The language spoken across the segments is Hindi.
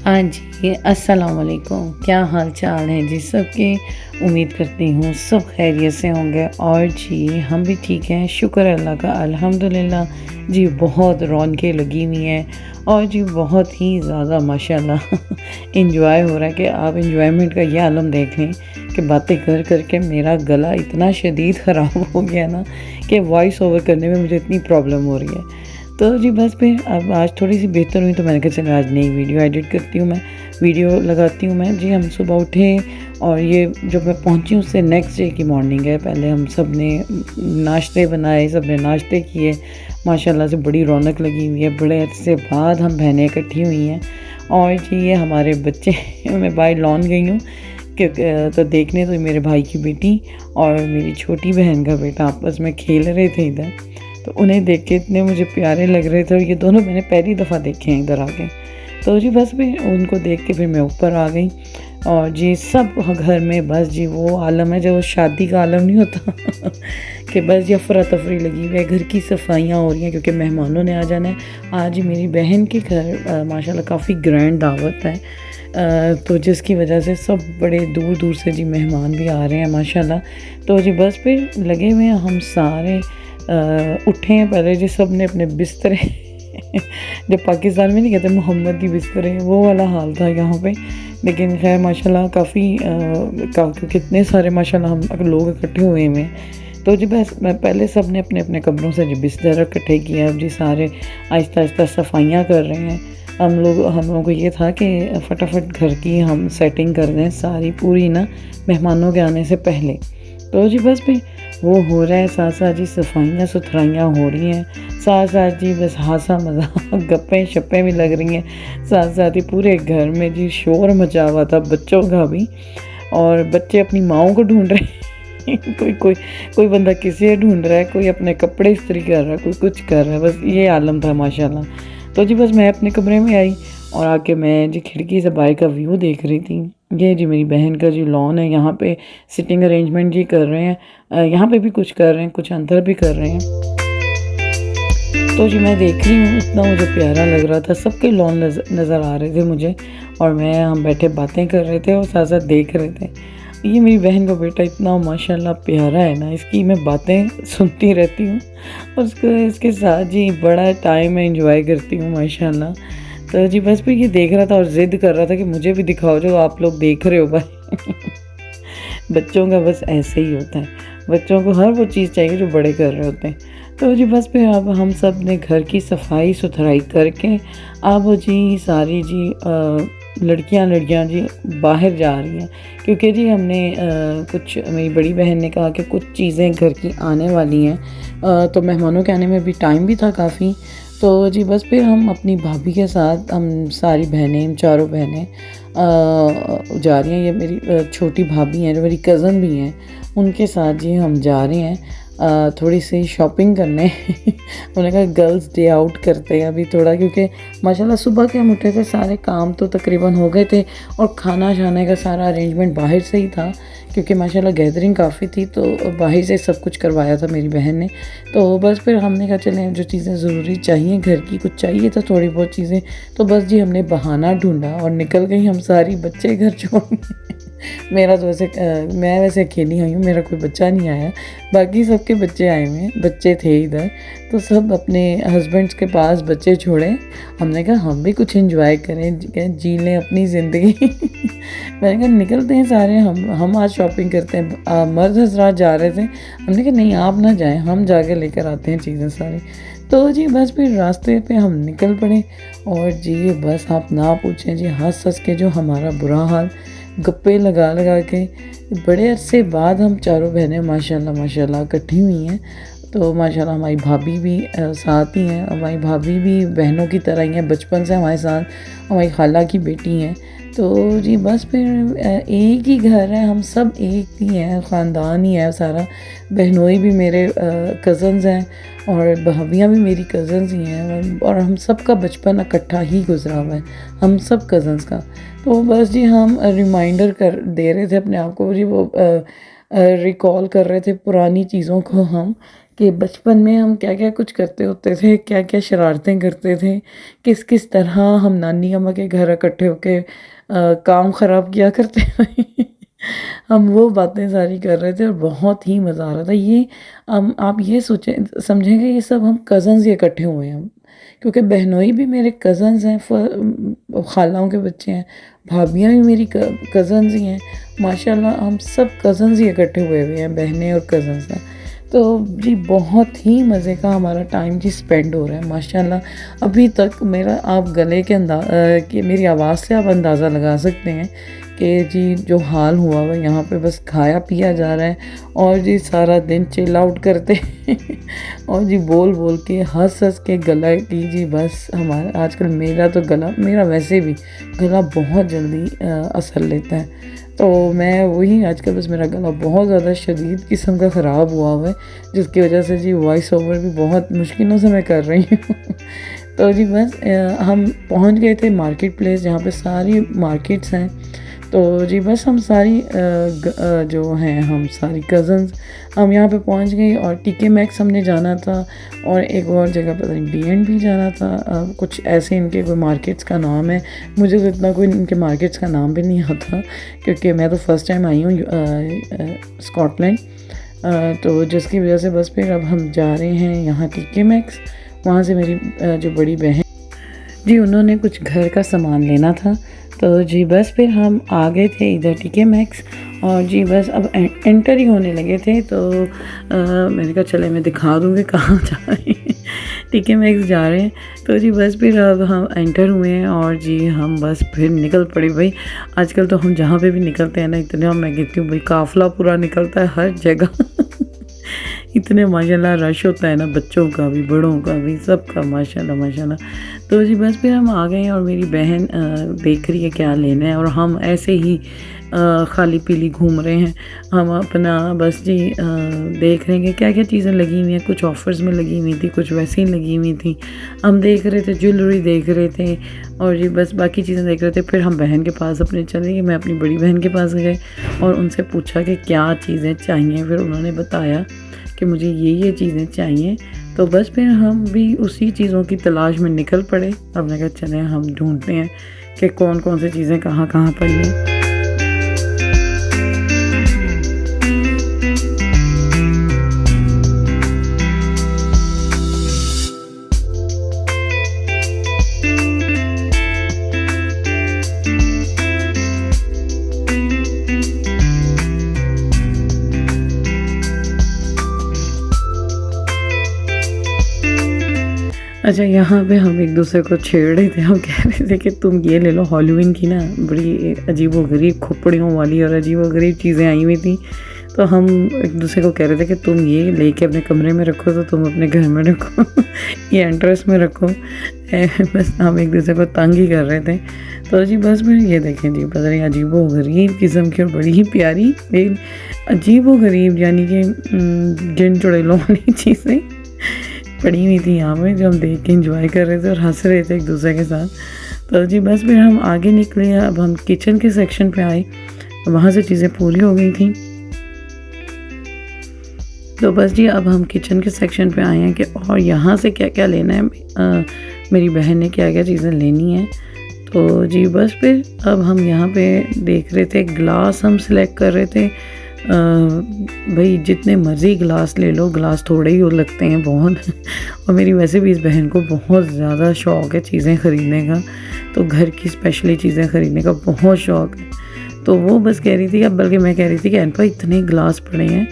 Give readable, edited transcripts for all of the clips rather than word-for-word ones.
हाँ जी, अस्सलाम वालेकुम। क्या हाल चाल है जी सबके। उम्मीद करती हूँ सब खैरियत से होंगे और जी हम भी ठीक हैं, शुक्र है अल्लाह का, अल्हम्दुलिल्लाह। जी बहुत रौनकें लगी हुई हैं और जी बहुत ही ज़्यादा माशाल्लाह इंजॉय हो रहा है कि आप इंजॉयमेंट का ये आलम देख लें कि बातें कर कर के मेरा गला इतना शदीद ख़राब हो गया ना कि वॉइस ओवर करने में मुझे इतनी प्रॉब्लम हो रही है। तो जी बस फिर अब आज थोड़ी-सी बेहतर हुई तो मैंने कहा चलो आज नई वीडियो एडिट करती हूँ मैं, वीडियो लगाती हूँ मैं। जी हम सुबह उठे और ये जब मैं पहुँची उससे नेक्स्ट डे की मॉर्निंग है। पहले हम सब ने नाश्ते बनाए, सब ने नाश्ते किए, माशाल्लाह से बड़ी रौनक लगी हुई है। बड़े अरसे बाद हम बहनें इकट्ठी हुई हैं और जी ये हमारे बच्चे मैं बाहर लॉन गई हूँ तो देखने तो मेरे भाई की बेटी और मेरी छोटी बहन का बेटा आपस में खेल रहे थे इधर। तो उन्हें देख के इतने मुझे प्यारे लग रहे थे और ये दोनों मैंने पहली दफ़ा देखे हैं इधर आके। तो जी बस मैं उनको देख के फिर मैं ऊपर आ गई और जी सब घर में बस जी वो आलम है जो वो शादी का आलम नहीं होता कि बस जी अफरा तफरी लगी हुई है, घर की सफाइयाँ हो रही हैं क्योंकि मेहमानों ने आ जाना है। आज ही मेरी बहन के घर माशाल्लाह काफ़ी ग्रैंड दावत है, तो जिसकी वजह से सब बड़े दूर दूर से जी मेहमान भी आ रहे हैं माशाल्लाह। तो जी बस फिर लगे हुए हैं हम सारे उठे हैं पहले जी सब ने अपने बिस्तरे जब पाकिस्तान में नहीं कहते मोहम्मदी बिस्तरे, वो वाला हाल था यहाँ पे। लेकिन खैर माशाल्लाह काफ़ी कितने सारे माशाल्लाह हम लोग इकट्ठे हुए हैं। तो जी बस मैं पहले सब ने अपने अपने कमरों से जी बिस्तर इकट्ठे किए। अब जी सारे आहिस्ता आहिस्ता सफाइयाँ कर रहे हैं। हम लोगों को ये था कि फटाफट घर की हम सेटिंग कर दें सारी पूरी ना मेहमानों के आने से पहले। तो जी बस भी वो हो रहा है, साथ साथ जी सफाइयाँ सुथराइयाँ हो रही हैं, साथ साथ जी बस हासा मज़ाक गप्पें शप्पें भी लग रही हैं। साथ साथ ही पूरे घर में जी शोर मचा हुआ था बच्चों का भी, और बच्चे अपनी माँओं को ढूंढ रहे हैं कोई कोई कोई बंदा किसी ढूंढ रहा है, कोई अपने कपड़े इस्त्री कर रहा है, कोई कुछ कर रहा है। बस ये आलम था माशाल्लाह। तो जी बस मैं अपने कमरे में आई और आके मैं जी खिड़की से बाहर का व्यू देख रही थी। ये जी मेरी बहन का जी लॉन है, यहाँ पे सिटिंग अरेंजमेंट जी कर रहे हैं। यहाँ पे भी कुछ कर रहे हैं, कुछ अंदर भी कर रहे हैं। तो जी मैं देख रही हूँ, इतना मुझे प्यारा लग रहा था, सबके लॉन नज़र आ रहे थे मुझे और हम बैठे बातें कर रहे थे और साथ साथ देख रहे थे। ये मेरी बहन का बेटा इतना माशाल्लाह प्यारा है ना, इसकी मैं बातें सुनती रहती हूँ और इसके साथ जी बड़ा टाइम मैं इंजॉय करती हूँ माशाल्लाह। तो जी बस फिर ये देख रहा था और ज़िद कर रहा था कि मुझे भी दिखाओ जो आप लोग देख रहे हो भाई बच्चों का बस ऐसे ही होता है, बच्चों को हर वो चीज़ चाहिए जो बड़े कर रहे होते हैं। तो जी बस फिर अब हम सब ने घर की सफाई सुथराई करके अब जी सारी जी लड़कियां जी बाहर जा रही हैं क्योंकि जी हमने कुछ, मेरी बड़ी बहन ने कहा कि कुछ चीज़ें घर की आने वाली हैं, तो मेहमानों के आने में भी टाइम भी था काफ़ी। तो जी बस फिर हम अपनी भाभी के साथ हम सारी बहनें, चारों बहनें जा रही हैं। ये मेरी छोटी भाभी हैं जो मेरी कज़न भी हैं, उनके साथ जी हम जा रहे हैं थोड़ी सी शॉपिंग करने उन्होंने कहा गर्ल्स डे आउट करते हैं अभी थोड़ा, क्योंकि माशाल्लाह सुबह के हम उठे थे, सारे काम तो तकरीबन हो गए थे और खाना शाने का सारा अरेंजमेंट बाहर से ही था क्योंकि माशाल्लाह गैदरिंग काफ़ी थी, तो बाहर से सब कुछ करवाया था मेरी बहन ने। तो बस फिर हमने कहा चलें जो चीज़ें ज़रूरी चाहिए घर की, कुछ चाहिए था थोड़ी बहुत चीज़ें, तो बस जी हमने बहाना ढूंढा और निकल गई हम सारी बच्चे घर छोड़ मेरा तो वैसे मैं वैसे अकेली आई हूँ, मेरा कोई बच्चा नहीं आया, बाकी सबके बच्चे आए हुए हैं, बच्चे थे इधर। तो सब अपने हस्बैंड्स के पास बच्चे छोड़े, हमने कहा हम भी कुछ एंजॉय करें, जी लें अपनी ज़िंदगी मैंने कहा निकलते हैं सारे, हम आज शॉपिंग करते हैं। मर्द हजरात जा रहे थे, हमने कहा नहीं आप ना जाएं, हम जाके लेकर आते हैं चीज़ें सारी। तो जी बस फिर रास्ते पे हम निकल पड़े और जी बस आप ना पूछें जी, हंस हंस के जो हमारा बुरा हाल, गप्पे लगा लगा के बड़े अरसे बाद हम चारों बहनें माशाल्लाह माशाल्लाह इकट्ठी हुई हैं। तो माशाल्लाह हमारी भाभी भी साथ ही हैं, हमारी भाभी भी बहनों की तरह ही हैं, बचपन से हमारे साथ, हमारी खाला की बेटी हैं। तो जी बस फिर एक ही घर है, हम सब एक ही हैं, ख़ानदान ही है सारा। बहनोई भी मेरे कज़न्स हैं और भाभियाँ भी मेरी कज़न्स ही हैं और हम सब का बचपन इकट्ठा ही गुजरा हुआ है, हम सब कज़न्स का। तो बस जी हम रिमाइंडर कर दे रहे थे अपने आप को जी, वो रिकॉल कर रहे थे पुरानी चीज़ों को हम कि बचपन में हम क्या क्या कुछ करते होते थे, क्या क्या शरारतें करते थे, किस किस तरह हम नानी अम्मा के घर इकट्ठे होके काम ख़राब किया करते थे। हम वो बातें सारी कर रहे थे और बहुत ही मज़ा आ रहा था। ये आप ये सोचें समझेंगे, ये सब हम कज़न्स ही इकट्ठे हुए हैं हम, क्योंकि बहनोई भी मेरे कज़न्स हैं, खालाओं के बच्चे हैं, भाभियाँ भी मेरी कज़न्स ही हैं। माशाल्लाह हम सब कज़न्स ही इकट्ठे हुए हुए हैं, बहनें और कज़न्स हैं। तो जी बहुत ही मज़े का हमारा टाइम जी स्पेंड हो रहा है माशाल्लाह। अभी तक मेरा आप गले के कि मेरी आवाज़ से आप अंदाज़ा लगा सकते हैं कि जी जो हाल हुआ हुआ यहाँ पे, बस खाया पिया जा रहा है और जी सारा दिन चिल आउट करते और जी बोल बोल के हंस हंस के गला की जी बस हमारा आजकल मेरा तो गला, मेरा वैसे भी गला बहुत जल्दी असर लेता है। तो मैं वही आजकल बस मेरा गला बहुत ज़्यादा शदीद किस्म का ख़राब हुआ है, जिसकी वजह से जी वॉइस ओवर भी बहुत मुश्किलों से मैं कर रही हूँ। तो जी बस हम पहुँच गए थे मार्केट प्लेस, जहाँ पे सारी मार्केट्स हैं। तो जी बस हम सारी जो हैं हम सारी कज़न्स हम यहाँ पे पहुँच गए और टीके मैक्स हमने जाना था और एक और जगह पता नहीं B&B जाना था। कुछ ऐसे इनके कोई मार्केट्स का नाम है, मुझे तो इतना कोई इनके मार्केट्स का नाम भी नहीं आता, क्योंकि मैं तो फ़र्स्ट टाइम आई हूँ स्कॉटलैंड। तो जिसकी वजह से बस फिर अब हम जा रहे हैं यहाँ टीके मैक्स। वहाँ से मेरी जो बड़ी बहन जी, उन्होंने कुछ घर का सामान लेना था। तो जी बस फिर हम आ गए थे इधर टीके मैक्स और जी बस अब एंटर ही होने लगे थे। तो मैंने कहा चले मैं दिखा दूँगी कहाँ जा रहे हैं। टीके मैक्स जा रहे हैं। तो जी बस फिर अब हम एंटर हुए हैं और जी हम बस फिर निकल पड़े। भाई आजकल तो हम जहाँ पे भी निकलते हैं ना, इतना मैं कहती हूँ भाई काफ़िला पूरा निकलता है हर जगह। इतने माशाल्लाह रश होता है ना, बच्चों का भी बड़ों का भी सबका माशाल्लाह माशाल्लाह। तो जी बस फिर हम आ गए और मेरी बहन देख रही है क्या लेना है और हम ऐसे ही खाली पीली घूम रहे हैं। हम अपना बस जी देख रहे हैं कि क्या क्या चीज़ें लगी हुई हैं। कुछ ऑफ़र्स में लगी हुई थी, कुछ वैसे ही लगी हुई थी। हम देख रहे थे, ज्वेलरी देख रहे थे और जी बस बाकी चीज़ें देख रहे थे। फिर हम बहन के पास अपने चले गए, मैं अपनी बड़ी बहन के पास गए और उनसे पूछा कि क्या चीज़ें चाहिए। फिर उन्होंने बताया कि मुझे ये चीज़ें चाहिए। तो बस फिर हम भी उसी चीज़ों की तलाश में निकल पड़े। अब मैं कहा चलें हम ढूंढते हैं कि कौन कौन सी चीज़ें कहाँ कहाँ पड़ी हैं। अच्छा, यहाँ पे हम एक दूसरे को छेड़ रहे थे। हम कह रहे थे कि तुम ये ले लो, हॉलोवीन की ना बड़ी अजीबोगरीब खोपड़ियों वाली और अजीबोगरीब चीज़ें आई हुई थी। तो हम एक दूसरे को कह रहे थे कि तुम ये लेके अपने कमरे में रखो, तो तुम अपने घर में रखो, ये एंट्रेंस में रखो। बस हम एक दूसरे को तंग ही कर रहे थे। तो जी बस मैं ये देखें जी, पता नहीं अजीबोगरीब किस्म की और बड़ी ही प्यारी, अजीबोगरीब यानी कि जिन चुड़ैलों वाली चीज़ें पड़ी हुई थी यहाँ पे, जो हम देख के एंजॉय कर रहे थे और हंस रहे थे एक दूसरे के साथ। तो जी बस फिर हम आगे निकले। अब हम किचन के सेक्शन पे आए, वहाँ से चीज़ें पूरी हो गई थी। तो बस जी अब हम किचन के सेक्शन पे आए हैं कि और यहाँ से क्या क्या लेना है, मेरी बहन ने क्या क्या चीज़ें लेनी है। तो जी बस फिर अब हम यहाँ पे देख रहे थे, ग्लास हम सिलेक्ट कर रहे थे। भाई जितने मर्ज़ी गिलास ले लो, गिलास थोड़े ही लगते हैं बहुत। और मेरी वैसे भी इस बहन को बहुत ज़्यादा शौक़ है चीज़ें ख़रीदने का, तो घर की स्पेशली चीज़ें ख़रीदने का बहुत शौक़ है। तो वो बस कह रही थी, अब बल्कि मैं कह रही थी कि अनपा इतने गिलास पड़े हैं,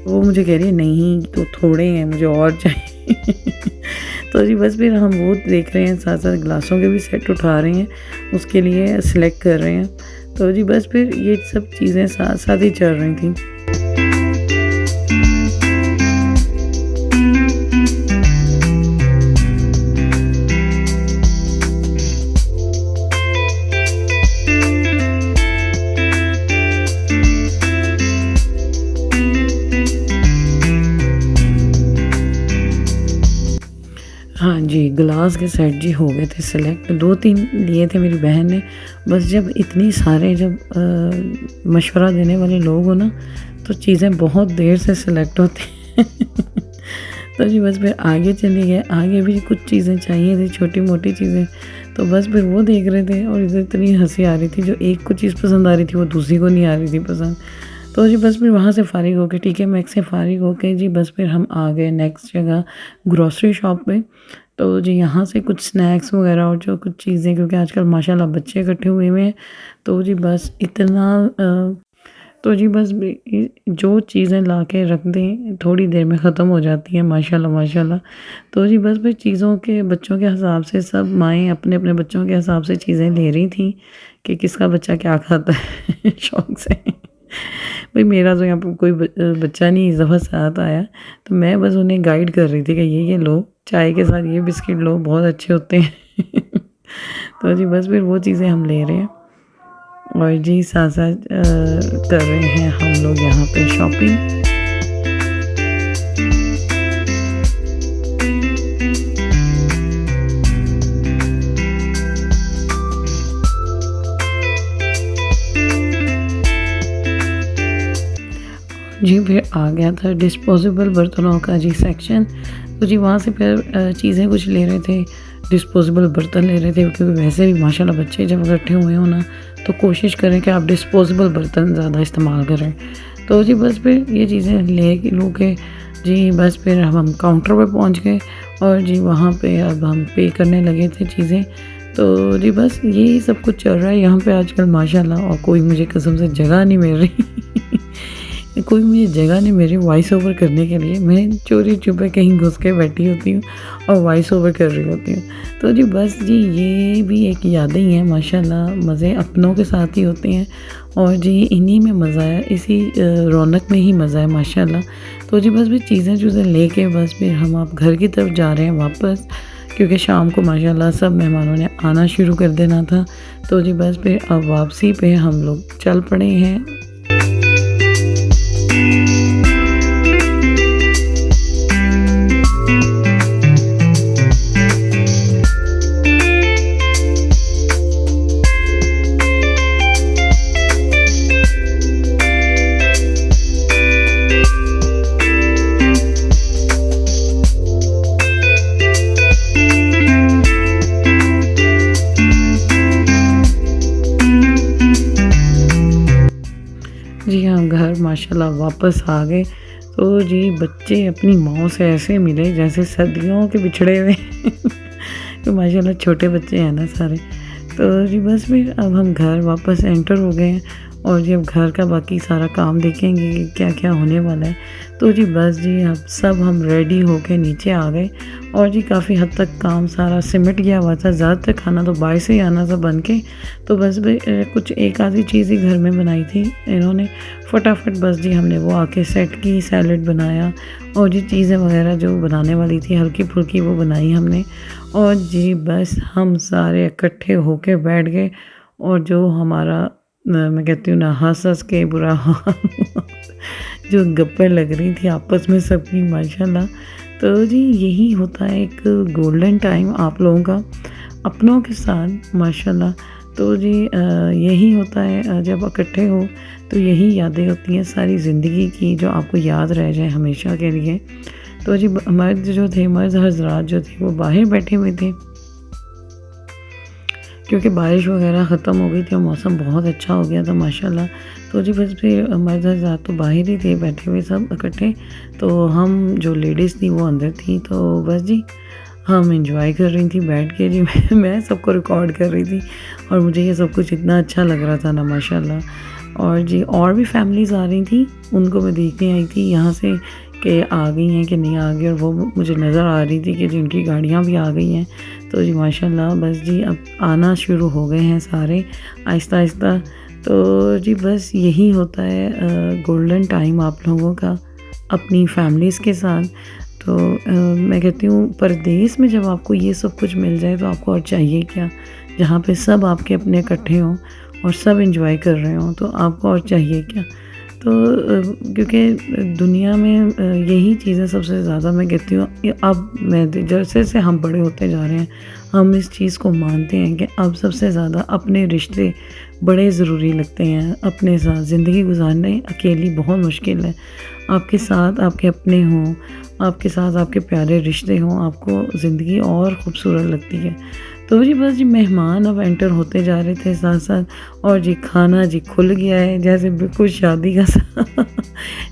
वो मुझे कह रही है नहीं तो थोड़े हैं, मुझे और चाहिए। तो जी बस फिर हम वो देख रहे हैं, साथ साथ गिलासों के भी सेट उठा रहे हैं, उसके लिए सिलेक्ट कर रहे हैं। तो जी बस फिर ये सब चीज़ें साथ साथ ही चल रही थी। हाँ जी, गिलास के सेट जी हो गए थे सिलेक्ट। 2-3 लिए थे मेरी बहन ने। बस जब इतनी सारे मशवरा देने वाले लोग हो ना, तो चीज़ें बहुत देर से सिलेक्ट होती हैं। तो जी बस फिर आगे चले गए, आगे भी कुछ चीज़ें चाहिए थी, छोटी मोटी चीज़ें, तो बस फिर वो देख रहे थे और इधर इतनी हँसी आ रही थी, जो एक को चीज़ पसंद आ रही थी वो दूसरी को नहीं आ रही थी पसंद। तो जी बस फिर वहाँ से फ़ारिग होके TK मैक्स से फ़ारिग होके जी बस फिर हम आ गए नेक्स्ट जगह ग्रोसरी शॉप पे। तो जी यहाँ से कुछ स्नैक्स वगैरह और जो कुछ चीज़ें, क्योंकि आजकल माशाल्लाह बच्चे इकट्ठे हुए हुए हैं, तो जी बस इतना तो जी बस जो चीज़ें ला के रख दें थोड़ी देर में ख़त्म हो जाती हैं माशाल्लाह माशाल्लाह। तो जी बस फिर चीज़ों के बच्चों के हिसाब से सब माएँ अपने अपने बच्चों के हिसाब से चीज़ें ले रही थी कि किसका बच्चा क्या खाता है शौक़ से। भाई मेरा तो यहाँ पे कोई बच्चा नहीं इस दफ़ा साथ आया, तो मैं बस उन्हें गाइड कर रही थी कि ये लो, चाय के साथ ये बिस्किट लो, बहुत अच्छे होते हैं। तो जी बस फिर वो चीज़ें हम ले रहे हैं और जी साथ-साथ कर रहे हैं हम लोग यहाँ पे शॉपिंग। जी फिर आ गया था डिस्पोजेबल बर्तनों का जी सेक्शन। तो जी वहाँ से फिर चीज़ें कुछ ले रहे थे, डिस्पोजेबल बर्तन ले रहे थे, क्योंकि वैसे भी माशाल्लाह बच्चे जब इकट्ठे हुए हो ना, तो कोशिश करें कि आप डिस्पोजेबल बर्तन ज़्यादा इस्तेमाल करें। तो जी बस फिर ये चीज़ें लू के जी बस फिर हम काउंटर पे पहुँच गए और जी वहाँ पे अब हम पे करने लगे थे चीज़ें। तो जी बस यही सब कुछ चल रहा है यहाँ पे आजकल माशाल्लाह, और कोई मुझे कसम से जगह नहीं मिल रही। कोई मुझे जगह नहीं मिल रही वॉइस ओवर करने के लिए, मैं चोरी छुपे कहीं घुस के बैठी होती हूँ और वॉइस ओवर कर रही होती हूँ। तो जी बस जी ये भी एक यादें ही हैं माशाल्लाह, मज़े अपनों के साथ ही होते हैं और जी इन्हीं में मज़ा है, इसी रौनक में ही मज़ा है माशाल्लाह। तो जी बस भी चीज़ें लेके बस फिर हम अब घर की तरफ जा रहे हैं वापस, क्योंकि शाम को माशाल्लाह सब मेहमानों ने आना शुरू कर देना था। तो जी बस फिर अब वापसी पे हम लोग चल पड़े हैं। जी हाँ, घर माशाल्लाह वापस आ गए। तो जी बच्चे अपनी माँओं से ऐसे मिले जैसे सदियों के बिछड़े हुए। तो माशाल्लाह छोटे बच्चे हैं ना सारे। तो जी बस फिर अब हम घर वापस एंटर हो गए हैं और जी अब घर का बाकी सारा काम देखेंगे कि क्या-क्या होने वाला है। तो जी बस जी अब सब हम रेडी होके नीचे आ गए और जी काफ़ी हद तक काम सारा सिमट गया हुआ था। ज़्यादातर खाना तो बाहर से ही आना था बन के, तो बस कुछ एक आधी चीज़ ही घर में बनाई थी इन्होंने। फटाफट बस जी हमने वो आके सेट की, सैलेड बनाया और जी चीज़ें वगैरह जो बनाने वाली थी हल्की-फुल्की वो बनाई हमने। और जी बस हम सारे इकट्ठे होके बैठ गए और जो हमारा मैं कहती हूँ ना हँस-हँस के बुरा हाल जो गप्पें लग रही थी आपस में सबकी माशाल्लाह। तो जी यही होता है एक गोल्डन टाइम आप लोगों का अपनों के साथ माशाल्लाह। तो जी यही होता है जब इकट्ठे हो, तो यही यादें होती हैं सारी ज़िंदगी की जो आपको याद रह जाए हमेशा के लिए। तो जी मर्द हज़रात जो थे वो बाहर बैठे हुए थे, क्योंकि बारिश वगैरह ख़त्म हो गई थी और मौसम बहुत अच्छा हो गया था माशाल्लाह। तो जी बस फिर मर्द हज़रात तो बाहर ही थे बैठे हुए सब इकट्ठे, तो हम जो लेडीज़ थी वो अंदर थी। तो बस जी हम एंजॉय कर रही थी बैठ के जी। मैं सबको रिकॉर्ड कर रही थी और मुझे ये सब कुछ इतना अच्छा लग रहा था ना माशाल्लाह। और जी और भी फैमिलीज़ आ रही थी, उनको मैं देखने आई थी यहाँ से कि आ गई हैं कि नहीं आ गई, और वो मुझे नज़र आ रही थी कि जिनकी गाड़ियाँ भी आ गई हैं। तो जी माशाल्लाह बस जी अब आना शुरू हो गए हैं सारे आहिस्ता आहिस्ता। तो जी बस यही होता है गोल्डन टाइम आप लोगों का अपनी फैमिलीज़ के साथ। तो मैं कहती हूँ परदेस में जब आपको ये सब कुछ मिल जाए तो आपको और चाहिए क्या, जहाँ पे सब आपके अपने इकट्ठे हों और सब एंजॉय कर रहे हों, तो आपको और चाहिए क्या। तो क्योंकि दुनिया में यही चीज़ें सबसे ज़्यादा मैं कहती हूँ अब मैं जैसे जैसे हम बड़े होते जा रहे हैं हम इस चीज़ को मानते हैं कि अब सबसे ज़्यादा अपने रिश्ते बड़े ज़रूरी लगते हैं। अपने साथ ज़िंदगी गुज़ारने अकेली बहुत मुश्किल है। आपके साथ आपके अपने हों, आपके साथ आपके प्यारे रिश्ते हों, आपको ज़िंदगी और खूबसूरत लगती है। तो जी बस जी मेहमान अब एंटर होते जा रहे थे साथ-साथ और जी खाना जी खुल गया है, जैसे बिल्कुल शादी का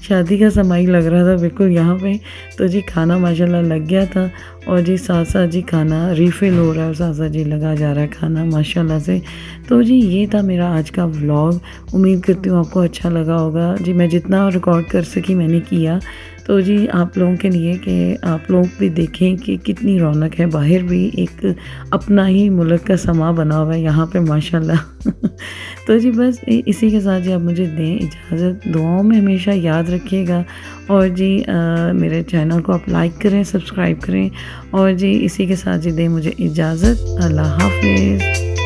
शादी का समाई लग रहा था बिल्कुल यहाँ पे। तो जी खाना माशाल्लाह लग गया था और जी साथ-साथ जी खाना रिफ़िल हो रहा है और साथ-साथ जी लगा जा रहा है खाना माशाल्लाह से। तो जी ये था मेरा आज का व्लॉग। उम्मीद करती हूँ आपको अच्छा लगा होगा। जी मैं जितना रिकॉर्ड कर सकी मैंने किया। तो जी आप लोगों के लिए कि आप लोग भी देखें कि कितनी रौनक है, बाहर भी एक अपना ही मुल्क का समा बना हुआ है यहाँ पे माशाल्लाह। तो जी बस इसी के साथ जी आप मुझे दें इजाज़त, दुआओं में हमेशा याद रखिएगा और जी मेरे चैनल को आप लाइक करें, सब्सक्राइब करें और जी इसी के साथ जी दें मुझे इजाज़त। अल्लाह हाफ़िज़।